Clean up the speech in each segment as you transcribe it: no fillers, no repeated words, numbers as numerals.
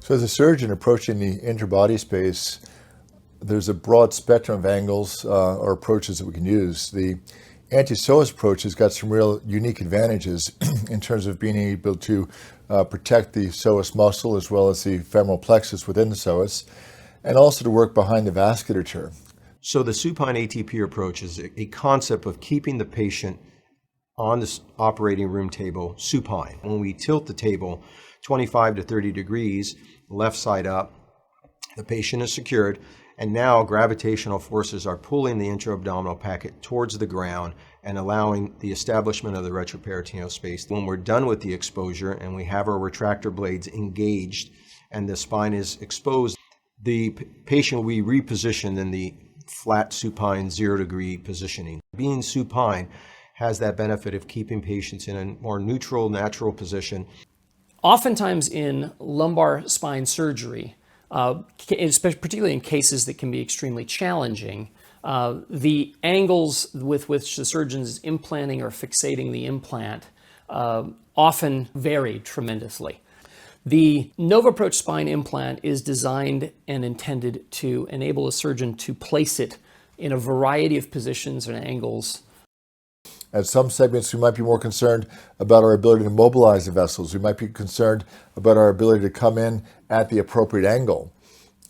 So as a surgeon approaching the interbody space, there's a broad spectrum of angles or approaches that we can use. The anti-psoas approach has got some real unique advantages in terms of being able to protect the psoas muscle as well as the femoral plexus within the psoas, and also to work behind the vasculature. So the SupineATP approach is a concept of keeping the patient on the operating room table supine. When we tilt the table 25 to 30 degrees, left side up, the patient is secured, and now gravitational forces are pulling the intra-abdominal packet towards the ground and allowing the establishment of the retroperitoneal space. When we're done with the exposure and we have our retractor blades engaged and the spine is exposed, the patient will be repositioned in the flat supine 0 degree positioning. Being supine has that benefit of keeping patients in a more neutral, natural position. Oftentimes in lumbar spine surgery, particularly in cases that can be extremely challenging, the angles with which the surgeon is implanting or fixating the implant often vary tremendously. The NovApproach spine implant is designed and intended to enable a surgeon to place it in a variety of positions and angles. At some segments, we might be more concerned about our ability to mobilize the vessels. We might be concerned about our ability to come in at the appropriate angle.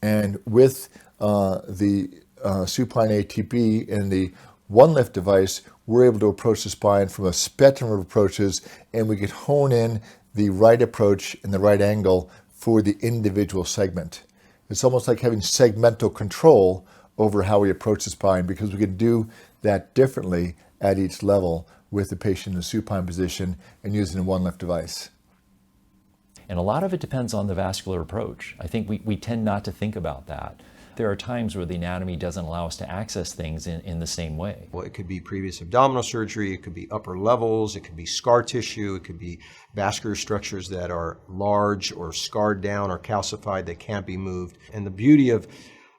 And with the SupineATP and the OneLIF device, we're able to approach the spine from a spectrum of approaches, and we can hone in the right approach and the right angle for the individual segment. It's almost like having segmental control over how we approach the spine, because we can do that differently at each level with the patient in the supine position and using a OneLIF device. And a lot of it depends on the vascular approach. I think we tend not to think about that. There are times where the anatomy doesn't allow us to access things in the same way. Well, it could be previous abdominal surgery, it could be upper levels, it could be scar tissue, it could be vascular structures that are large or scarred down or calcified that can't be moved. And the beauty of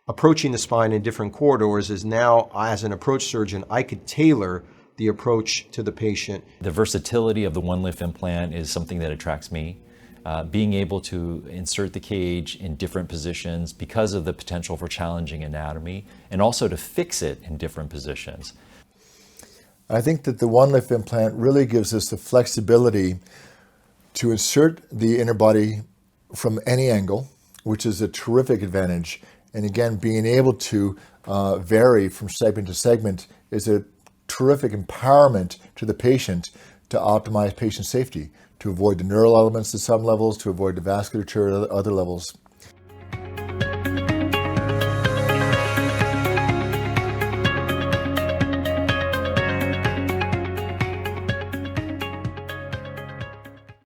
approaching the spine in different corridors is now, as an approach surgeon, I could tailor the approach to the patient. The versatility of the OneLIF implant is something that attracts me. Being able to insert the cage in different positions because of the potential for challenging anatomy, and also to fix it in different positions. I think that the OneLIF implant really gives us the flexibility to insert the interbody from any angle, which is a terrific advantage. And again, being able to vary from segment to segment is a terrific empowerment to the patient to optimize patient safety, to avoid the neural elements at some levels, to avoid the vasculature at other levels.